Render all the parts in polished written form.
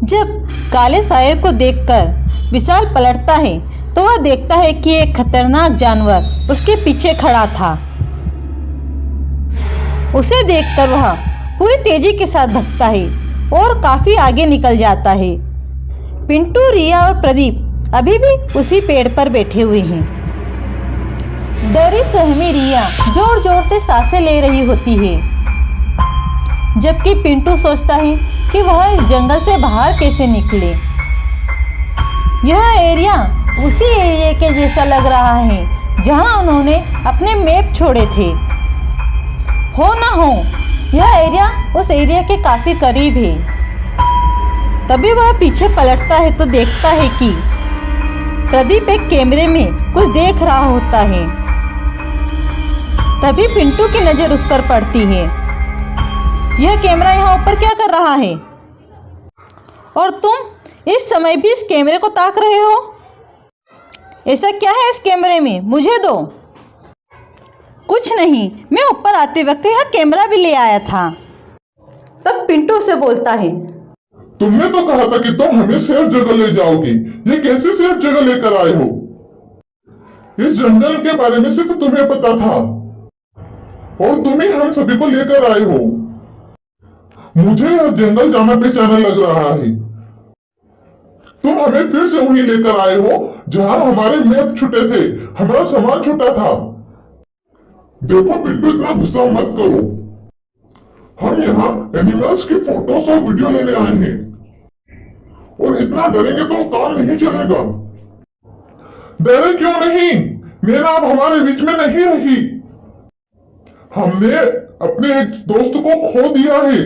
जब काले साये को देखकर विशाल पलटता है तो वह देखता है कि एक खतरनाक जानवर उसके पीछे खड़ा था। उसे देखकर वह पूरी तेजी के साथ भगता है और काफी आगे निकल जाता है। पिंटू, रिया और प्रदीप अभी भी उसी पेड़ पर बैठे हुए हैं। डरी सहमी रिया जोर जोर से सांसें ले रही होती है, जबकि पिंटू सोचता है कि वह इस जंगल से बाहर कैसे निकले। यह एरिया उसी एरिया के जैसा लग रहा है जहां उन्होंने अपने मैप छोड़े थे। हो ना हो यह एरिया उस एरिया के काफी करीब है। तभी वह पीछे पलटता है तो देखता है कि प्रदीप एक कैमरे में कुछ देख रहा होता है। तभी पिंटू की नजर उस पर पड़ती है। यह कैमरा यहाँ ऊपर क्या कर रहा है? और तुम इस समय भी इस कैमरे को ताक रहे हो? ऐसा क्या है इस कैमरे में? मुझे दो। कुछ नहीं, मैं ऊपर आते वक्त यह कैमरा भी ले आया था। तब पिंटू से बोलता है, तुमने तो कहा था कि तुम हमें सेफ जगह ले जाओगी। ये कैसे सेफ जगह लेकर आए हो? इस जंगल के बारे में सिर्फ तुम्हें पता था और तुम ही हम सभी को लेकर आए हो। मुझे यह जंगल जाना पहचाना लग रहा है। तुम हमें फिर से वहीं लेकर आए हो जहां हमारे मैप छूटे थे, हमारा सामान छूटा था। देखो पिंटू, इतना गुस्सा मत करो। हम यहाँ एनिमल्स की फोटोज और वीडियो लेने आए हैं और इतना डरेंगे तो काम नहीं चलेगा। डरे क्यों नहीं? मेरा अब हमारे बीच में नहीं रही। हमने अपने एक दोस्त को खो दिया है।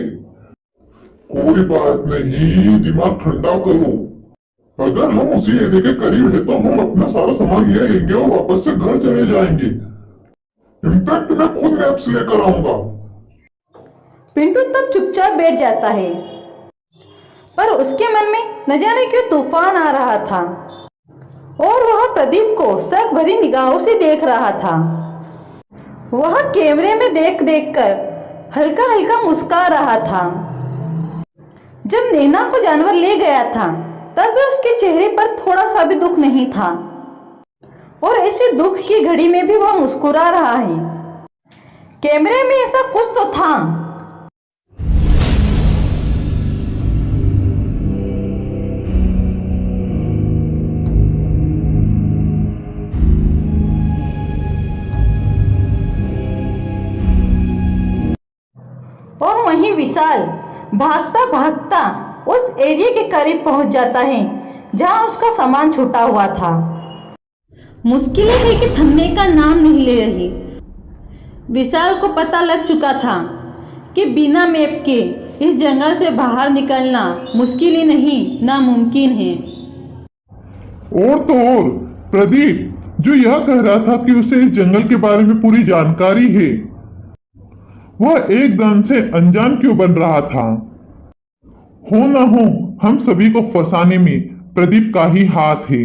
कोई बात नहीं, दिमाग ठंडा करो। अगर हम उसी एरिया के करीब है तो हम अपना सारा सामान ले लेंगे और वापस से घर चले जाएंगे। इनफैक्ट मैं खुद मैप्स लेकर आऊंगा। पिंटू तब चुपचाप बैठ जाता है, पर उसके मन में न जाने क्यों तूफान आ रहा था और वह प्रदीप को शक भरी निगाहों से देख रहा था। वह कैमरे में देख देख कर हल्का हल्का मुस्कुरा रहा था। जब नैना को जानवर ले गया था तब भी उसके चेहरे पर थोड़ा सा भी दुख नहीं था और ऐसे दुख की घड़ी में भी वह मुस्कुरा रहा है। कैमरे में ऐसा कुछ तो था। और वहीं विशाल भागता भागता उस एरिया के करीब पहुंच जाता है जहां उसका सामान छूटा हुआ था। मुश्किलें है कि थमने का नाम नहीं ले रही। विशाल को पता लग चुका था कि बिना मैप के इस जंगल से बाहर निकलना मुश्किल ही नहीं, नामुमकिन है। और तो और प्रदीप जो यह कह रहा था कि उसे इस जंगल के बारे में पूरी जानकारी है, वह एकदम से अनजान क्यों बन रहा था? हो ना हो हम सभी को फंसाने में प्रदीप का ही हाथ है।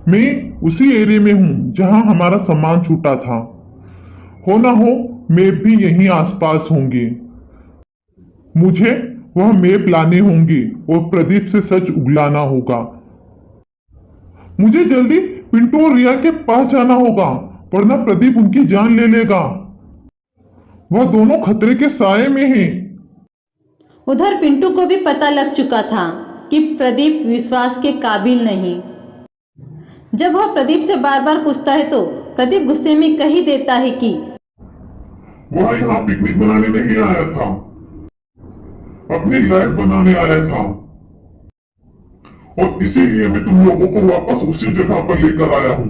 मैं उसी एरिया में हूं जहां हमारा सामान छूटा था। हो ना हो मैप भी यहीं आसपास होंगे। मुझे वह मैप लाने होंगे और प्रदीप से सच उगलाना होगा। मुझे जल्दी पिंटू और रिया के पास जाना होगा, वरना प्रदीप उनकी जान ले लेगा। वह दोनों खतरे के साए में हैं। उधर पिंटू को भी पता लग चुका था कि प्रदीप विश्वास के काबिल नहीं। जब वह प्रदीप से बार बार पूछता है तो प्रदीप गुस्से में कह ही देता है कि वह यहाँ पिकनिक बनाने नहीं आया था, अपनी लाइफ बनाने आया था और इसीलिए मैं तुम लोगों को वापस उसी जगह पर लेकर आया हूँ।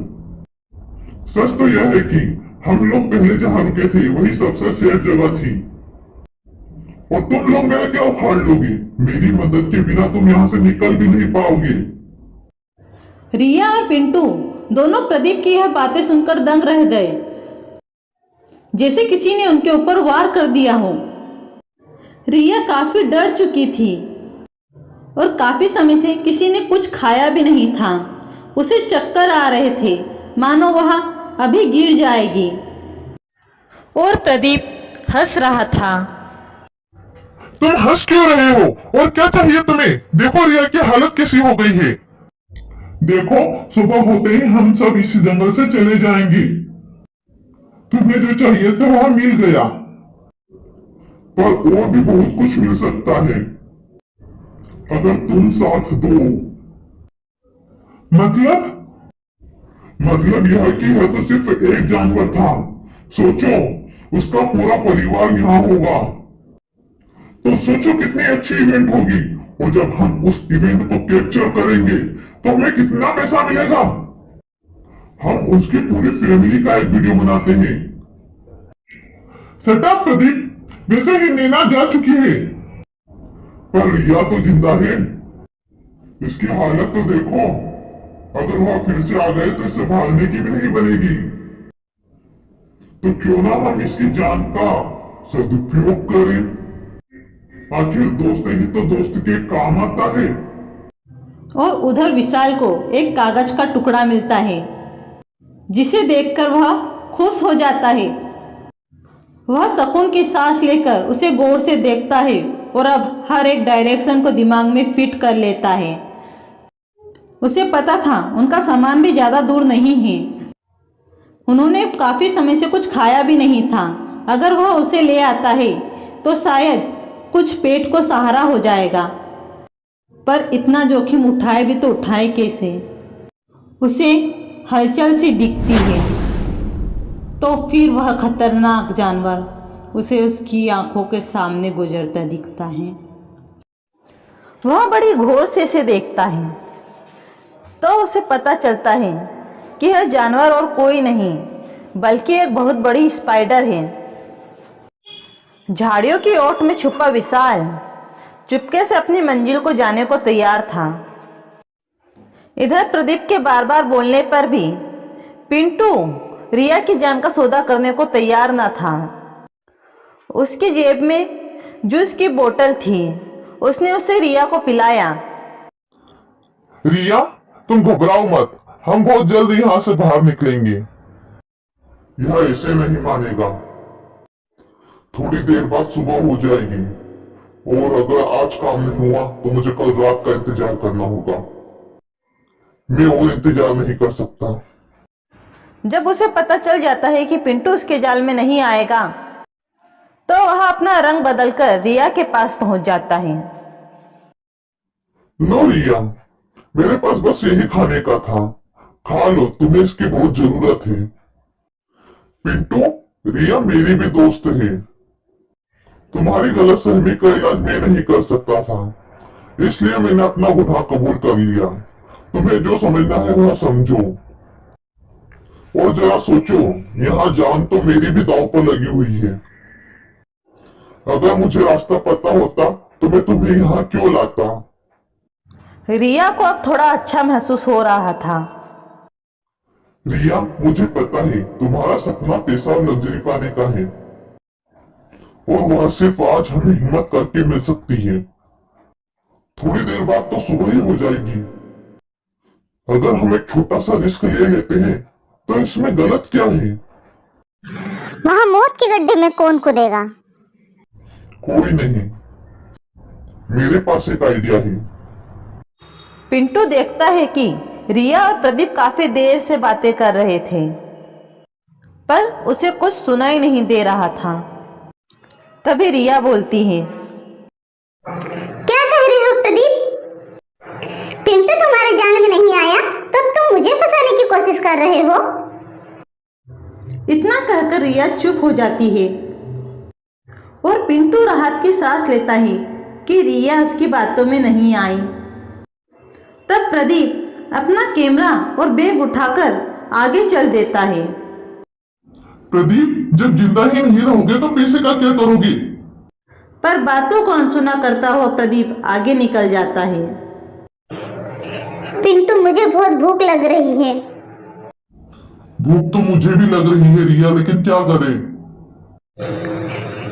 सच तो यह है कि हम लोग पहले जहाँ रुके थे वही सबसे सेफ जगह थी और तुम लोग मेरा क्या उखाड़ लोगे? मेरी मदद के बिना तुम यहाँ से निकल भी नहीं पाओगे। रिया और पिंटू दोनों प्रदीप की यह बातें सुनकर दंग रह गए, जैसे किसी ने उनके ऊपर वार कर दिया हो। रिया काफी डर चुकी थी और काफी समय से किसी ने कुछ खाया भी नहीं था। उसे चक्कर आ रहे थे, मानो वह अभी गिर जाएगी। और प्रदीप हंस रहा था। तुम हंस क्यों रहे हो? और क्या चाहिए तुम्हें? देखो रिया की हालत कैसी हो गई है। देखो, सुबह होते ही हम सब इस जंगल से चले जाएंगे। तुम्हें जो चाहिए था वहां मिल गया, पर और भी बहुत कुछ मिल सकता है अगर तुम साथ दो। मतलब यह कि यह तो सिर्फ एक जानवर था। सोचो, उसका पूरा परिवार यहाँ होगा, तो सोचो कितनी अच्छी इवेंट होगी। और जब हम उस इवेंट को कैप्चर करेंगे तो हमें कितना पैसा मिलेगा। हम उसकी पूरी फैमिली का एक वीडियो बनाते हैं। सेटअप प्रदीप, वैसे ही नैना जा चुकी है, पर रिया तो जिंदा है। इसकी हालत तो देखो, अगर वह फिर से आ गए तो इसे भागने की भी नहीं बनेगी। तो क्यों ना हम इसकी जान का सदुपयोग करें। आखिर दोस्त ही तो दोस्त के काम आता है। और उधर विशाल को एक कागज का टुकड़ा मिलता है, जिसे देखकर वह खुश हो जाता है। वह सुकून की सांस लेकर उसे गौर से देखता है और अब हर एक डायरेक्शन को दिमाग में फिट कर लेता है। उसे पता था उनका सामान भी ज्यादा दूर नहीं है। उन्होंने काफी समय से कुछ खाया भी नहीं था। अगर वह उसे ले आता है तो शायद कुछ पेट को सहारा हो जाएगा, पर इतना जोखिम उठाए भी तो उठाए कैसे। उसे हलचल सी दिखती है तो फिर वह खतरनाक जानवर उसे उसकी आंखों के सामने गुजरता दिखता है। वह बड़ी गौर से इसे देखता है तो उसे पता चलता है कि यह जानवर और कोई नहीं बल्कि एक बहुत बड़ी स्पाइडर है। झाड़ियों की ओट में छुपा विशाल चुपके से अपनी मंजिल को जाने को तैयार था। इधर प्रदीप के बार बार बोलने पर भी पिंटू रिया की जान का सौदा करने को तैयार न था। उसकी जेब में जूस की बोतल थी, उसने उसे रिया को पिलाया। रिया, तुम घबराओ मत, हम बहुत जल्द यहाँ से बाहर निकलेंगे। यह ऐसे नहीं मानेगा। थोड़ी देर बाद सुबह हो जाएगी, और अगर आज काम नहीं हुआ तो मुझे कल रात का इंतजार करना होगा। मैं और इंतजार नहीं कर सकता। जब उसे पता चल जाता है कि पिंटू उसके जाल में नहीं आएगा तो वह अपना रंग बदलकर रिया के पास पहुंच जाता है। नो रिया, मेरे पास बस यही खाने का था, खा लो, तुम्हें इसकी बहुत जरूरत है। पिंटू, रिया मेरी भी दोस्त है। तुम्हारी गलतफहमी का इलाज मैं नहीं कर सकता था, इसलिए मैंने अपना गुनाह कबूल कर लिया। तुम्हें जो समझना है वह समझो। और जरा सोचो, यहाँ जान तो मेरी भी दांव पर लगी हुई है। अगर मुझे रास्ता पता होता तो मैं तुम्हें यहाँ क्यों लाता। रिया को अब थोड़ा अच्छा महसूस हो रहा था। रिया, मुझे पता है तुम्हारा सपना पैसा और लग्जरी पाने का है, और वह सिर्फ आज हमें हिम्मत करके मिल सकती है। थोड़ी देर बाद तो सुबह ही हो जाएगी। अगर हम एक छोटा सा रिस्क ले लेते हैं तो इसमें गलत क्या है? वहां मौत के गड्ढे में कौन कूदेगा? कोई नहीं, मेरे पास एक आइडिया है। पिंटू देखता है कि रिया और प्रदीप काफी देर से बातें कर रहे थे, पर उसे कुछ सुनाई नहीं दे रहा था। तभी रिया बोलती है, क्या कह रहे हो प्रदीप? पिंटू तुम्हारे जाल में नहीं आया, तब तुम मुझे फंसाने की कोशिश कर रहे हो। इतना कहकर रिया चुप हो जाती है और पिंटू राहत की सांस लेता है कि रिया उसकी बातों में नहीं आई। तब प्रदीप अपना कैमरा और बैग उठाकर आगे चल देता है। प्रदीप, जब जिंदा ही नहीं रहोगे तो पैसे का क्या करोगे? पर बातों को अनसुना करता हुआ प्रदीप आगे निकल जाता है। पिंटू, मुझे बहुत भूख लग रही है। भूख तो मुझे भी लग रही है रिया, लेकिन क्या करें?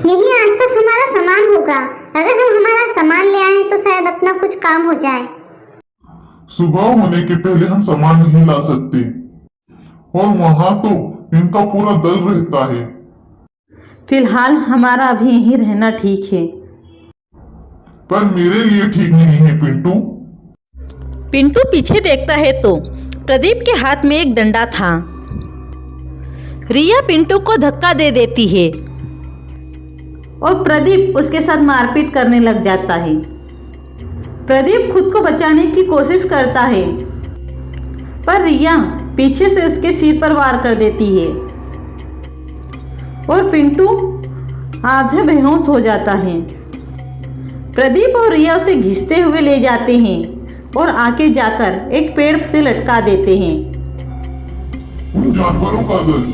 यहीं आसपास हमारा सामान होगा, अगर हम हमारा सामान ले आए तो शायद अपना कुछ काम हो जाए। सुबह होने के पहले हम सामान नहीं ला सकते, और वहां तो इनका पूरा दल रहता है। फिलहाल हमारा अभी यहीं रहना ठीक है। पर मेरे लिए ठीक नहीं है पिंटू। पिंटू पीछे देखता है तो प्रदीप के हाथ में एक डंडा था। रिया पिंटू को धक्का दे देती है और प्रदीप उसके साथ मारपीट करने लग जाता है। प्रदीप खुद को बचाने की कोशिश करता है पर रिया पीछे से उसके सिर पर वार कर देती है और पिंटू आधे बेहोश हो जाता है। प्रदीप और रिया उसे घिसते हुए ले जाते हैं और आगे जाकर एक पेड़ से लटका देते हैं। उन जानवरों का दल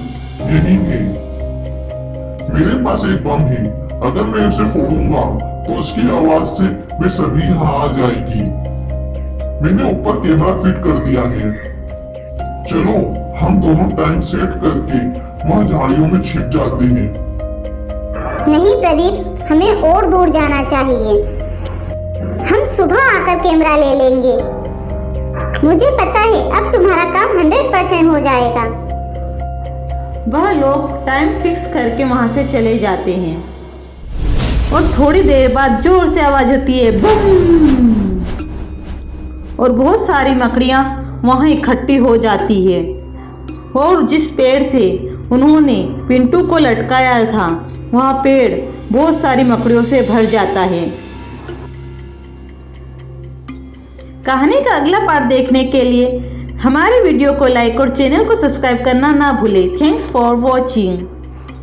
यही है। मेरे पास एक बम है, अगर मैं उसे फोड़ूंगा तो उसकी आवाज से वे सभी यहाँ आ जाएगी। मैंने ऊपर कैमरा फिट कर दिया है। चलो हम दोनों टाइम सेट करके वहाँ झाड़ियों में छिप जाते हैं। नहीं प्रदीप, हमें और दूर जाना चाहिए। हम सुबह आकर कैमरा ले लेंगे। मुझे पता है अब तुम्हारा काम 100% हो जाएगा। वह लोग टाइम फिक्स करके वहां से चले जाते हैं और थोड़ी देर बाद जोर से आवाज होती है बूम, और बहुत सारी मकड़ियां वहां इकट्ठी हो जाती है और जिस पेड़ से उन्होंने पिंटू को लटकाया था वह पेड़ बहुत सारी मकड़ियों से भर जाता है। कहानी का अगला पार्ट देखने के लिए हमारे वीडियो को लाइक और चैनल को सब्सक्राइब करना ना भूलें। Thanks for watching.